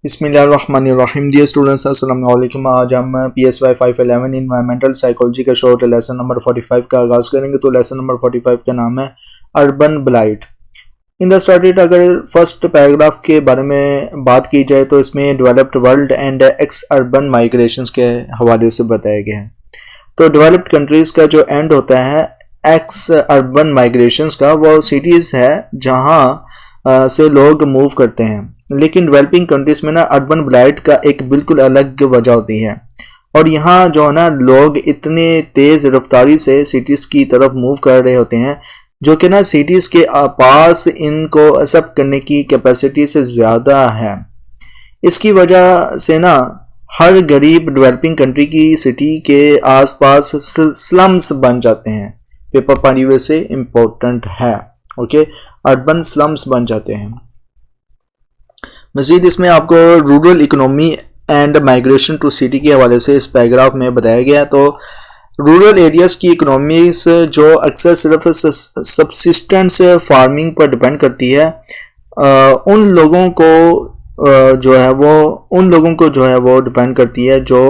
बिस्मिल्लाहिर्रहमानिर्रहीम। Dear students, अस्सलाम वालेकुम। आज हम PSY 511 इन्वायरमेंटल साइकोलॉजी का शॉर्ट लेसन नंबर 45 का आगाज़ करेंगे। तो लेसन नंबर 45 का नाम है urban blight. In the started अगर फर्स्ट पैराग्राफ के बारे में बात की जाए तो इसमें developed world and x urban migrations के हवाले से बताया गया है। तो डेवलप्ड कंट्रीज़ का जो एंड होता है एक्स अर्बन माइग्रेशंस का, वो सिटीज़ है जहाँ से लोग मूव करते हैं। लेकिन डेवलपिंग कंट्रीज में ना अर्बन ब्लाइट का एक बिल्कुल अलग वजह होती है। और यहाँ जो है ना लोग इतने तेज रफ्तारी से सिटीज की तरफ मूव कर रहे होते हैं जो कि ना सिटीज के पास इनको एक्सेप्ट करने की कैपेसिटी से ज़्यादा है। इसकी वजह से ना हर गरीब डेवलपिंग कंट्री की सिटी के आसपास स्लम्स बन जाते हैं। पेपर पढ़ी हुए से इम्पोर्टेंट है। ओके, अर्बन स्लम्स बन जाते हैं। मज़ीद इसमें आपको rural economy and migration to city के हवाले से इस पैराग्राफ में बताया गया। तो रूरल एरियाज़ की इकोनॉमीज जो अक्सर सिर्फ सबसिस्टेंस फार्मिंग पर डिपेंड करती है, उन लोगों को जो है वो डिपेंड करती है जो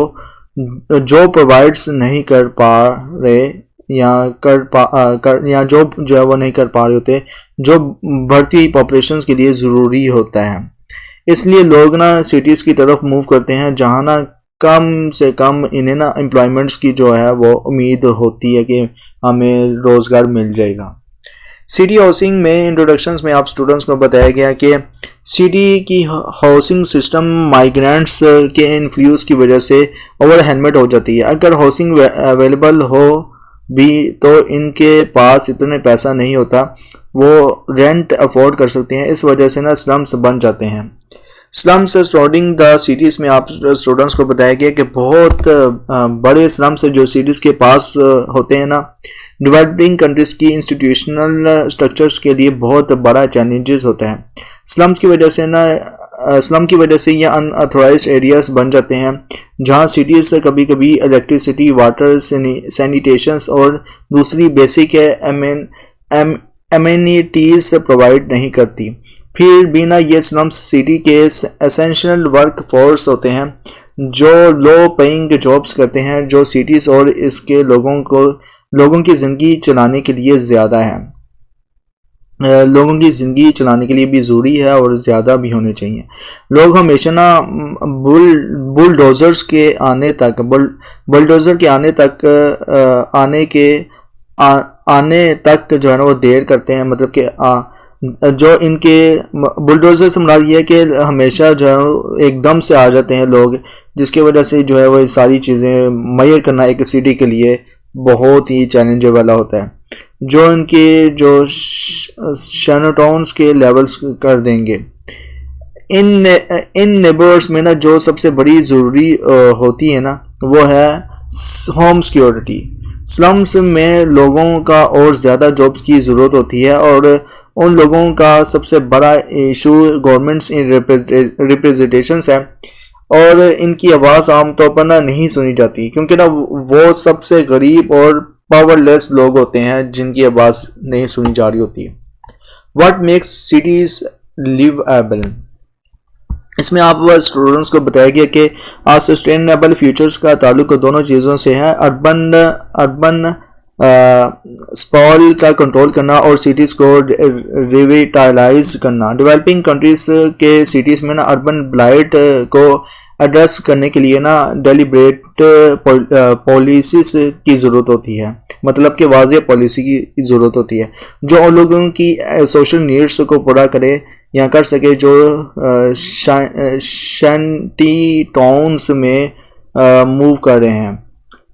प्रोवाइड्स नहीं कर पा रहे या जो है वो नहीं कर पा रहे होते, जो बढ़ती हुई पॉपुलेशन के लिए ज़रूरी होता है। इसलिए लोग ना सिटीज़ की तरफ मूव करते हैं जहाँ ना कम से कम इन्हें ना एम्प्लॉयमेंट्स की जो है वो उम्मीद होती है कि हमें रोज़गार मिल जाएगा। सिटी हाउसिंग में इंट्रोडक्शंस में आप स्टूडेंट्स को बताया गया कि सिटी की हाउसिंग सिस्टम माइग्रेंट्स के इन्फ्लूस की वजह से ओवरवेलमेड हो जाती है। अगर हाउसिंग अवेलेबल हो भी तो इनके पास इतने पैसा नहीं होता, वो रेंट अफोर्ड कर सकते हैं। इस वजह से ना स्लम्स बन जाते हैं। स्लम्स सराउंडिंग द सिटीज़ में आप स्टूडेंट्स को बताया गया कि बहुत बड़े स्लम्स जो सिटीज़ के पास होते हैं ना, डेवलपिंग कंट्रीज़ की इंस्टीट्यूशनल स्ट्रक्चर्स के लिए बहुत बड़ा चैलेंजेस होता है। स्लम की वजह से ये अनऑथराइज्ड एरियाज बन जाते हैं जहाँ सिटीज़ कभी कभी इलेक्ट्रिसिटी, वाटर, सैनिटेशंस और दूसरी बेसिक एमेनिटीज़ प्रोवाइड नहीं करती। फिर भी ना ये स्लम्स सिटी के एसेंशियल वर्क फोर्स होते हैं जो लो पेइंग जॉब्स करते हैं, जो सिटीज़ और इसके लोगों की ज़िंदगी चलाने के लिए ज़्यादा है, लोगों की ज़िंदगी चलाने के लिए भी ज़रूरी है और ज़्यादा भी होने चाहिए। लोग हमेशा ना बुलडोज़र के आने तक जो है ना वो देर करते हैं। मतलब कि जो इनके बुलडोज़र से मुराद ये है कि हमेशा जो है एकदम से आ जाते हैं लोग, जिसकी वजह से जो है वो सारी चीज़ें मुहैया करना एक सिटी के लिए बहुत ही चैलेंज वाला होता है, जो इनके जो शैनोटाउन्स के लेवल्स कर देंगे। इन नेबर्स में ना जो सबसे बड़ी ज़रूरी होती है ना वो है होम सिक्योरिटी। स्लम्स में लोगों का और ज़्यादा जॉब्स की ज़रूरत होती है और उन लोगों का सबसे बड़ा इशू गवर्नमेंट्स इन रिप्रेजेंटेशंस है और इनकी आवाज़ आमतौर पर ना नहीं सुनी जाती, क्योंकि ना वो सबसे गरीब और पावरलेस लोग होते हैं जिनकी आवाज़ नहीं सुनी जा रही होती है। व्हाट मेक्स सिटीज़ लिवेबल, इसमें आप स्टूडेंट्स को बताया गया कि सस्टेनेबल फ्यूचर्स का ताल्लुक दोनों चीज़ों से है। अर्बन स्पॉल का कंट्रोल करना और सिटीज़ को रिविटालाइज करना। डेवलपिंग कंट्रीज के सिटीज़ में ना अर्बन ब्लाइट को एड्रेस करने के लिए ना डेलिब्रेट पॉलिसीज की ज़रूरत होती है, मतलब कि वाज़ेह पॉलिसी की ज़रूरत होती है जो उन लोगों की सोशल नीड्स को पूरा करे या कर सके जो शैंटी टाउन्स में मूव कर रहे हैं।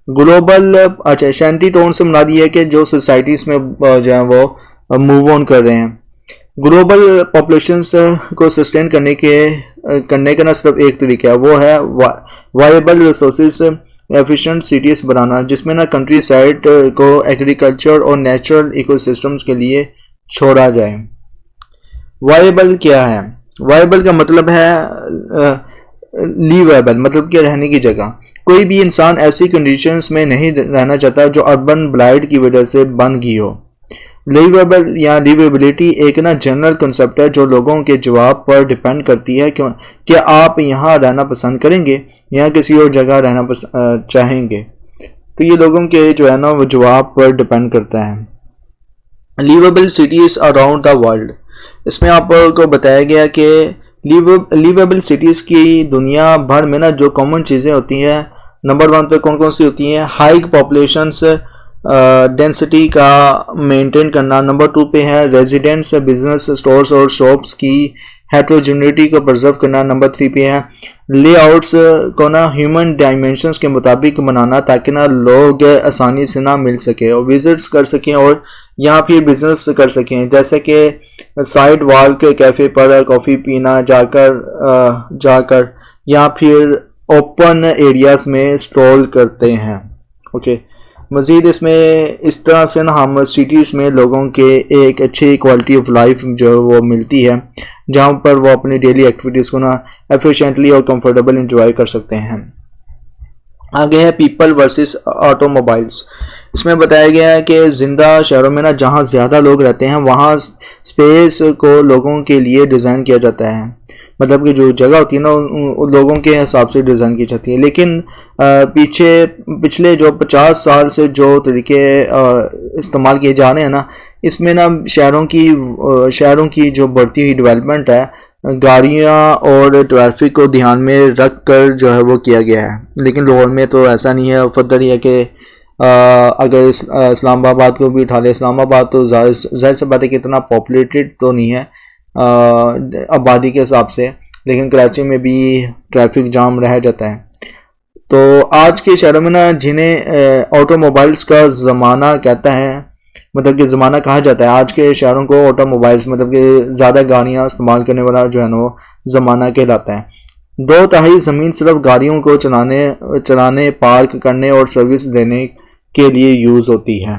ग्लोबल शैंटी टाउन से मुराद ये है कि जो सोसाइटीज़ में जो है वो मूव ऑन कर रहे हैं। ग्लोबल पॉपुलेशंस को सस्टेन करने का ना सिर्फ एक तरीका है, वो है वायबल रिसोर्सेज एफिशिएंट सिटीज़ बनाना, जिसमें ना कंट्री साइड को एग्रीकल्चर और नेचुरल इकोसिस्टम्स के लिए छोड़ा जाए। वायबल क्या है? वायबल का मतलब है लिवेबल, मतलब कि रहने की जगह। कोई भी इंसान ऐसी कंडीशंस में नहीं रहना चाहता जो अर्बन ब्लाइट की वजह से बन गई हो। लिवेबल या लिवेबिलिटी एक ना जनरल कंसेप्ट है जो लोगों के जवाब पर डिपेंड करती है कि आप यहाँ रहना पसंद करेंगे या किसी और जगह रहना चाहेंगे। तो ये लोगों के जो है ना वो जवाब पर डिपेंड करता है। Liveable cities around the world, इसमें आपको बताया गया कि लिवेबल सिटीज़ की दुनिया भर में ना जो कॉमन चीज़ें होती हैं, नंबर 1 पे कौन कौन सी होती हैं? हाई पॉपुलेशंस डेंसिटी का मेंटेन करना। नंबर 2 पे है रेजिडेंट्स, बिजनेस, स्टोर्स और शॉप्स की हेट्रोजेनिटी को प्रिजर्व करना। नंबर 3 पे है लेआउट्स को ना ह्यूमन डायमेंशंस के मुताबिक बनाना ताकि ना लोग आसानी से ना मिल सके और विजिट्स कर सकें और यहाँ फिर बिजनेस कर सकें, जैसे कि साइड वॉल के कैफ़े पर कॉफ़ी पीना जाकर या फिर ओपन एरियाज में स्टॉल करते हैं। ओके, मज़ीद इसमें इस तरह से ना हम सिटीज़ में लोगों के एक अच्छी क्वालिटी ऑफ लाइफ जो वो मिलती है, जहाँ पर वो अपनी डेली एक्टिविटीज़ को ना एफिशिएंटली और कंफर्टेबल इंजॉय कर सकते हैं। आगे है पीपल वर्सेस ऑटोमोबाइल्स। इसमें बताया गया है कि ज़िंदा शहरों में ना जहाँ ज़्यादा लोग रहते हैं वहाँ स्पेस को लोगों के लिए डिज़ाइन किया जाता है, मतलब कि जो जगह होती है ना उन लोगों के हिसाब से डिज़ाइन की जाती है। लेकिन पिछले जो 50 साल से जो तरीके इस्तेमाल किए जा रहे हैं ना, इसमें ना शहरों की जो बढ़ती हुई डेवलपमेंट है, गाड़ियाँ और ट्रैफिक को ध्यान में रख कर जो है वो किया गया है। लेकिन लाहौर में तो ऐसा नहीं है। फर्दर यह कि अगर इस्लामाबाद को भी उठा ले, इस्लामाबाद तो ज़ाहिर सी बात है कि इतना पॉपुलेटेड तो नहीं है आबादी के हिसाब से, लेकिन कराची में भी ट्रैफिक जाम रह जाता है। तो आज के शहरों में ना जिन्हें ऑटोमोबाइल्स का ज़माना कहता है, मतलब कि ज़माना कहा जाता है, आज के शहरों को ऑटोमोबाइल्स मतलब कि ज़्यादा गाड़ियाँ इस्तेमाल करने वाला जो है ना वो ज़माना कहलाता है। 2/3 ज़मीन सिर्फ गाड़ियों को चलाने, पार्क करने और सर्विस देने के लिए यूज़ होती है।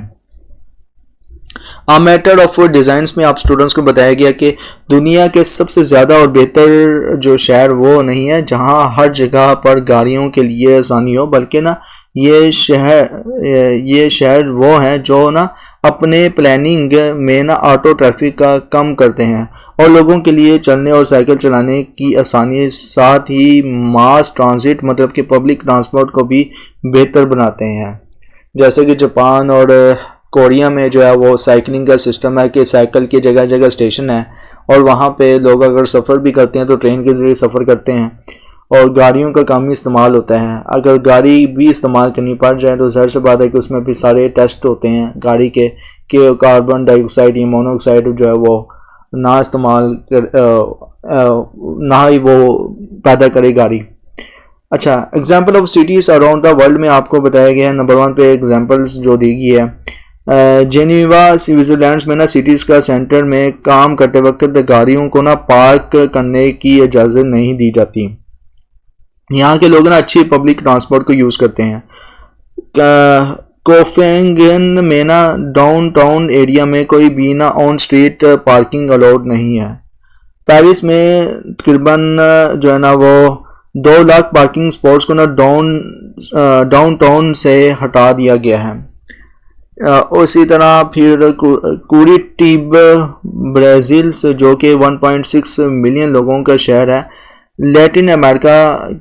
मैटर ऑफ डिज़ाइंस में आप स्टूडेंट्स को बताया गया कि दुनिया के सबसे ज़्यादा और बेहतर जो शहर वो नहीं है जहां हर जगह पर गाड़ियों के लिए आसानी हो, बल्कि ना ये शहर वो हैं जो ना अपने प्लानिंग में ना ऑटो ट्रैफिक का कम करते हैं और लोगों के लिए चलने और साइकिल चलाने की आसानी, साथ ही मास ट्रांजिट मतलब कि पब्लिक ट्रांसपोर्ट को भी बेहतर बनाते हैं। जैसे कि जापान और कोरिया में जो है वो साइकिलिंग का सिस्टम है कि साइकिल की जगह जगह स्टेशन है और वहाँ पे लोग अगर सफ़र भी करते हैं तो ट्रेन के ज़रिए सफ़र करते हैं और गाड़ियों का कम इस्तेमाल होता है। अगर गाड़ी भी इस्तेमाल करनी पड़ जाए तो ज़ाहिर सी बात है कि उसमें भी सारे टेस्ट होते हैं गाड़ी के कि कार्बन डाइऑक्साइड या मोनोऑक्साइड जो है वो ना इस्तेमाल ना ही वो पैदा करे गाड़ी। अच्छा, example of cities around the world में आपको बताया गया है। नंबर 1 पे एग्जाम्पल्स जो दी गई है, जेनीवा स्विट्ज़रलैंड में ना सिटीज़ का सेंटर में काम करते वक्त गाड़ियों को ना पार्क करने की इजाज़त नहीं दी जाती। यहाँ के लोग ना अच्छी पब्लिक ट्रांसपोर्ट को यूज़ करते हैं। कोपेनहेगन में ना डाउनटाउन एरिया में कोई भी ना ऑन स्ट्रीट पार्किंग अलाउड नहीं है। पेरिस में तकरीबन जो है ना वो 2 लाख पार्किंग स्पॉट्स को ना डाउनटाउन से हटा दिया गया है। उसी तरह फिर कुरिटीब ब्राज़ील से जो कि 1.6 मिलियन लोगों का शहर है, लैटिन अमेरिका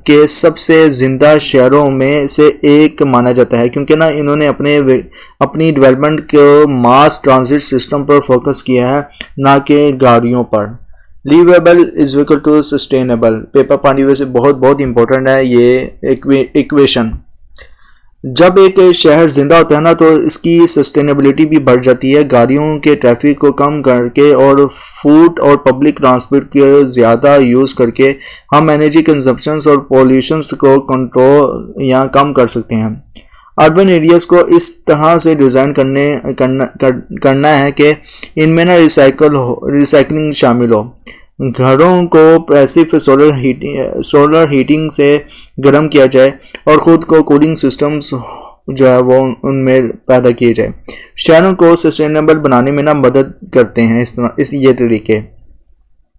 के सबसे ज़िंदा शहरों में से एक माना जाता है क्योंकि ना इन्होंने अपनी डेवलपमेंट को मास ट्रांजिट सिस्टम पर फोकस किया है, ना कि गाड़ियों पर। Liveable is equal to sustainable, paper पानी वैसे बहुत इंपॉर्टेंट है ये इक्वेशन। जब एक शहर जिंदा होता है ना तो इसकी सस्टेनेबिलिटी भी बढ़ जाती है। गाड़ियों के ट्रैफिक को कम करके और फूड और पब्लिक ट्रांसपोर्ट के ज़्यादा यूज़ करके हम एनर्जी कंजप्शन और पोल्यूशन को कंट्रोल या कम कर सकते हैं। अर्बन एरियाज को इस तरह से डिज़ाइन करना है कि इनमें ना रिसाइकलिंग शामिल हो। घरों को पैसिव सोलर हीटिंग से गर्म किया जाए और ख़ुद को कूलिंग सिस्टम्स जो है वो उनमें पैदा किए जाए। शहरों को सस्टेनेबल बनाने में ना मदद करते हैं ये तरीके।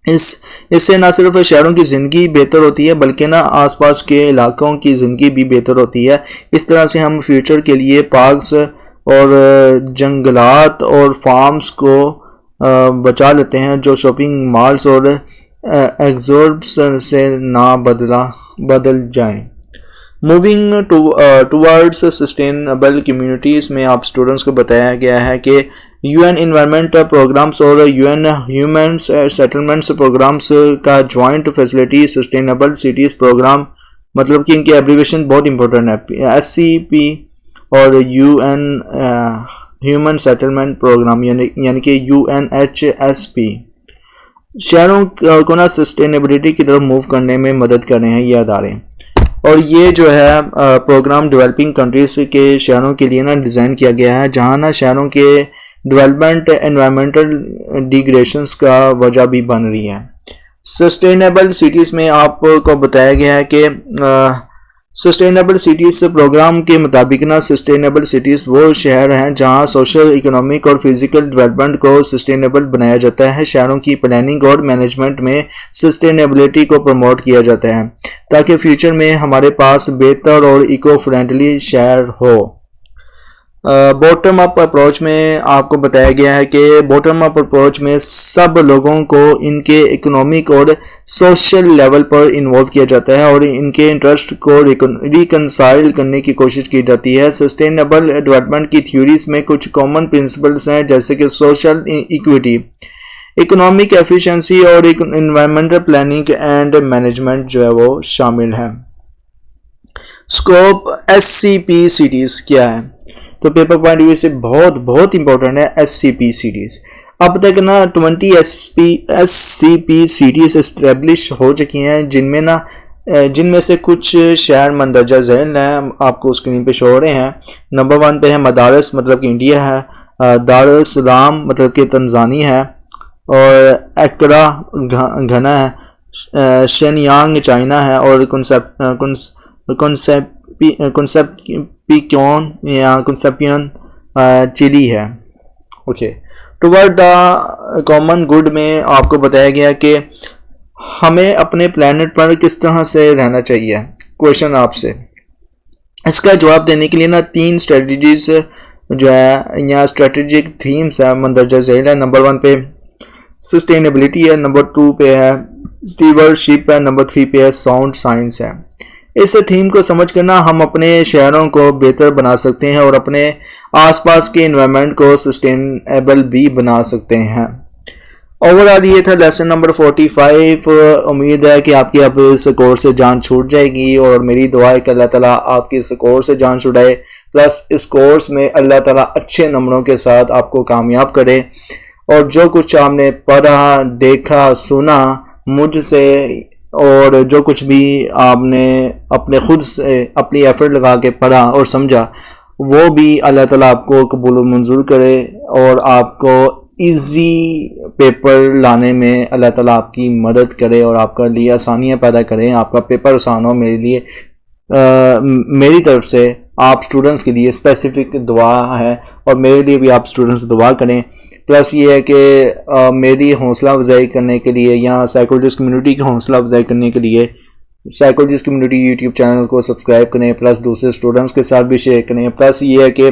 इससे ना सिर्फ शहरों की ज़िंदगी बेहतर होती है बल्कि ना आसपास के इलाकों की ज़िंदगी भी बेहतर होती है। इस तरह से हम फ्यूचर के लिए पार्क्स और जंगलात और फार्म्स को बचा लेते हैं जो शॉपिंग मॉल्स और एग्जॉर्ब्स से ना बदल जाएं। मूविंग टूवर्ड्स सस्टेनेबल कम्युनिटीज़ में आप स्टूडेंट्स को बताया गया है कि यूएन इन्वायरमेंट प्रोग्राम्स और यूएन ह्यूमन सेटलमेंट्स प्रोग्राम्स का joint facility sustainable cities programme, मतलब कि इनकी एब्रीविएशन बहुत इंपॉर्टेंट है, SCP और यूएन ह्यूमन सेटलमेंट प्रोग्राम यानी कि UNHSP शहरों को ना सस्टेनेबिलिटी की तरफ मूव करने में मदद कर रहे हैं ये अदारे। और ये जो है प्रोग्राम डेवलपिंग कंट्रीज के शहरों के लिए ना डिज़ाइन किया गया है, जहाँ ना शहरों के डेवलपमेंट एनवायरमेंटल डिग्रेडेशंस का वजह भी बन रही है। सस्टेनेबल सिटीज़ में आपको बताया गया है कि सस्टेनेबल सिटीज़ प्रोग्राम के मुताबिक ना सस्टेनेबल सिटीज़ वो शहर हैं जहां सोशल, इकोनॉमिक और फिजिकल डेवलपमेंट को सस्टेनेबल बनाया जाता है। शहरों की प्लानिंग और मैनेजमेंट में सस्टेनेबिलिटी को प्रमोट किया जाता है ताकि फ्यूचर में हमारे पास बेहतर और इको फ्रेंडली शहर हो। बॉटम अप अप्रोच में आपको बताया गया है कि बॉटम अप अप्रोच में सब लोगों को इनके इकोनॉमिक और सोशल लेवल पर इन्वॉल्व किया जाता है और इनके इंटरेस्ट को रिकंसाइल करने की कोशिश की जाती है। सस्टेनेबल डेवलपमेंट की थ्योरीज में कुछ कॉमन प्रिंसिपल्स हैं जैसे कि सोशल इक्विटी, इकोनॉमिक एफिशिएंसी और एनवायरमेंटल प्लानिंग एंड मैनेजमेंट जो है वो शामिल है। स्कोप SCP सिटीज क्या है, तो पेपर पॉइंट व्यू से बहुत इंपॉर्टेंट है SCP सिटीज। अब तक ना 20 SCP सिटीज एस्टेब्लिश हो चुकी हैं जिनमें से कुछ शहर मंदरजा झैल हैं, आपको स्क्रीन पे शो हो रहे हैं। नंबर 1 पे है मदारस, मतलब कि इंडिया है, दारुल सलाम मतलब कि तंजानिया है, और एक्रा घना है, शेनयांग चाइना है, और कंसेप्शन चिली है। Okay, toward the common good में आपको बताया गया कि हमें अपने प्लेनेट पर किस तरह से रहना चाहिए। क्वेश्चन आपसे, इसका जवाब देने के लिए ना 3 स्ट्रेटजीज जो है यहाँ स्ट्रेटेजिक थीम्स है मंदरजा झैल है। नंबर 1 पे सस्टेनेबिलिटी है, नंबर 2 पे है स्टीवर्डशिप है, नंबर 3 पे है साउंड साइंस है। इस थीम को समझ कर ना हम अपने शहरों को बेहतर बना सकते हैं और अपने आसपास के एनवायरनमेंट को सस्टेनेबल भी बना सकते हैं। ओवरऑल ये था लेसन नंबर 45। उम्मीद है कि आपकी अब इस कोर्स से जान छूट जाएगी और मेरी दुआ है कि अल्लाह ताला आपकी इस कोर्स से जान छुड़ाए, प्लस इस कोर्स में अल्लाह ताला अच्छे नंबरों के साथ आपको कामयाब करे और जो कुछ आपने पढ़ा, देखा, सुना मुझसे और जो कुछ भी आपने अपने खुद से अपनी एफर्ट लगा के पढ़ा और समझा वो भी अल्लाह ताला आपको कबूल मंजूर करे और आपको इजी पेपर लाने में अल्लाह ताला आपकी मदद करे और आपका लिए आसानियाँ पैदा करें, आपका पेपर आसान हो। मेरे लिए मेरी तरफ से आप स्टूडेंट्स के लिए स्पेसिफिक दुआ है और मेरे लिए भी आप स्टूडेंट्स दुआ करें। प्लस ये है कि मेरी हौसला अफजाई करने के लिए या साइकोलॉजिस्ट कम्युनिटी की हौसला अफजाई करने के लिए साइकोलॉजिस्ट कम्युनिटी यूट्यूब चैनल को सब्सक्राइब करें, प्लस दूसरे स्टूडेंट्स के साथ भी शेयर करें। प्लस ये है कि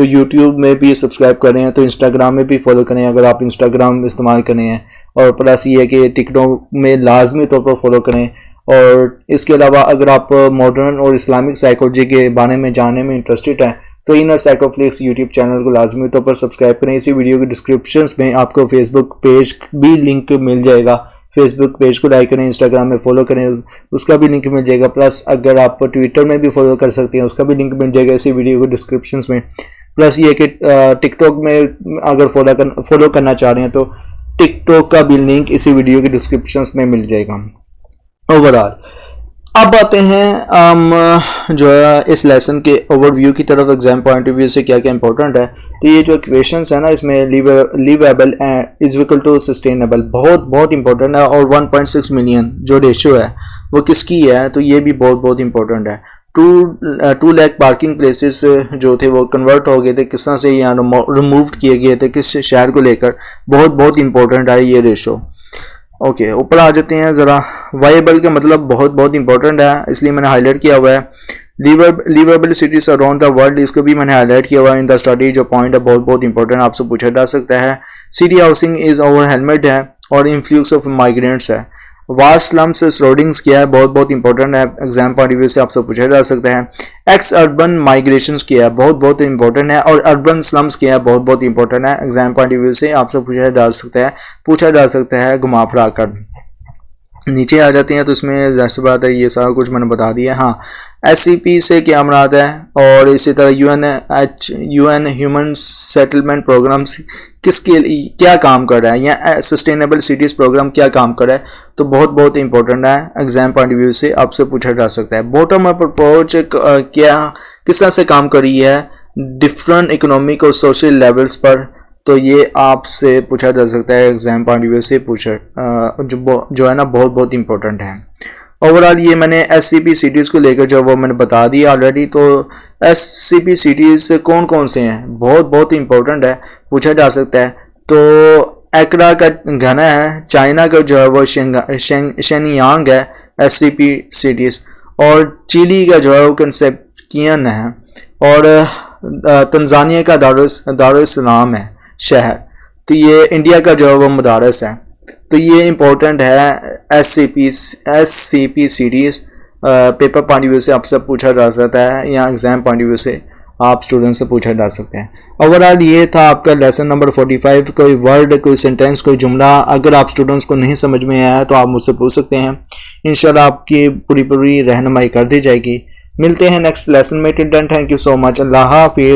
यूट्यूब में भी सब्सक्राइब करें तो इंस्टाग्राम में भी फॉलो करें अगर आप इंस्टाग्राम इस्तेमाल करें हैं, और प्लस ये है कि टिकटॉक में लाजमी तौर पर फॉलो करें। और इसके अलावा अगर आप मॉडर्न और इस्लामिक साइकोलॉजी के बारे में जानने में इंटरेस्टेड हैं तो इनर साइकोफ्लिक्स यूट्यूब चैनल को लाजमी तौर पर सब्सक्राइब करें। इसी वीडियो के डिस्क्रिप्शन में आपको फेसबुक पेज भी लिंक मिल जाएगा, फेसबुक पेज को लाइक करें, इंस्टाग्राम में फॉलो करें उसका भी लिंक मिल जाएगा। प्लस अगर आप ट्विटर में भी फॉलो कर सकते हैं उसका भी लिंक मिल जाएगा इसी वीडियो के डिस्क्रिप्शन में। प्लस ये कि टिकटॉक में अगर फॉलो करना चाह रहे हैं तो टिकटॉक का भी लिंक इसी वीडियो के डिस्क्रिप्शन में मिल जाएगा। ओवरऑल अब आते हैं जो है इस लेसन के ओवरव्यू की तरफ, एग्जाम पॉइंट ऑफ व्यू से क्या क्या इंपॉर्टेंट है। तो ये जो इक्वेशंस है ना इसमें liveable is equal to sustainable बहुत इंपॉर्टेंट है, और 1.6 मिलियन जो रेशियो है वो किसकी है तो ये भी बहुत इंपॉर्टेंट है। 2 लाख पार्किंग प्लेसेस जो थे वो कन्वर्ट हो गए थे, किस तरह से यहाँ रिमूव किए गए थे किस शहर को लेकर, बहुत इंपॉर्टेंट है ये रेशो। ओके, ऊपर आ जाते हैं ज़रा। वायबल का मतलब बहुत इंपॉर्टेंट है इसलिए मैंने हाईलाइट किया हुआ है। Liveable cities around the world, इसको भी मैंने हाईलाइट किया हुआ इन द स्टडी, जो पॉइंट है बहुत बहुत इंपॉर्टेंट आपसे पूछा जा सकता है। City housing is overwhelmed है और इन्फ्लूक्स ऑफ माइग्रेंट्स है। वास्ट स्लम्स सराउंडिंग्स क्या है, बहुत बहुत इंपॉर्टेंट है, एग्जाम पॉइंट ऑफ व्यू से आपसे पूछा जा सकता है। एक्स अर्बन माइग्रेशंस क्या है, बहुत बहुत इंपॉर्टेंट है, और अर्बन स्लम्स क्या है, बहुत बहुत इंपॉर्टेंट है, एग्जाम पॉइंट ऑफ व्यू से आपसे पूछा जा सकता है घुमा फिरा कर। नीचे आ जाते हैं तो इसमें जैसे बात है ये सारा कुछ मैंने बता दिया। हाँ, SCP से क्या मुराद है, और इसी तरह UN ह्यूमन सेटलमेंट प्रोग्राम्स किसके लिए क्या काम कर रहा है, या सस्टेनेबल सिटीज़ प्रोग्राम क्या काम कर रहा है, तो बहुत बहुत इंपॉर्टेंट है, एग्जाम पॉइंट ऑफ व्यू से आपसे पूछा जा सकता है। बॉटम अप अप्रोच क्या किस तरह से काम कर रही है डिफरेंट इकोनॉमिक और सोशल लेवल्स पर, तो ये आपसे पूछा जा सकता है एग्जाम पॉइंट ऑफ व्यू से जो है ना बहुत बहुत इंपॉर्टेंट है। ओवरऑल ये मैंने SCP सिटीज़ को लेकर जो वो मैंने बता दिया ऑलरेडी। तो SCP सिटीज़ कौन कौन से हैं, बहुत बहुत इंपॉर्टेंट है, पूछा जा सकता है। तो एक्रा का घना है, चाइना का जो है वो शेनयांग है SCP सिटीज़, और चिली का जो है वो कंसेप्शियन है, और तंजानिया का दारुस्सलाम है शहर, तो ये इंडिया का जो है वो मदारस है। तो ये इंपॉर्टेंट है SCP series, paper point of view से आपसे पूछा जा सकता है, या एग्जाम पॉइंट ऑफ व्यू से आप स्टूडेंट से पूछा जा सकते हैं। ओवरऑल ये था आपका लेसन नंबर 45। कोई वर्ड, कोई सेंटेंस, कोई जुमला अगर आप स्टूडेंट्स को नहीं समझ में आया तो आप मुझसे पूछ सकते हैं, इंशाल्लाह आपकी पूरी रहनुमाई कर दी जाएगी। मिलते हैं नेक्स्ट लेसन में। Till then thank you so much. अल्लाह हाफिज़।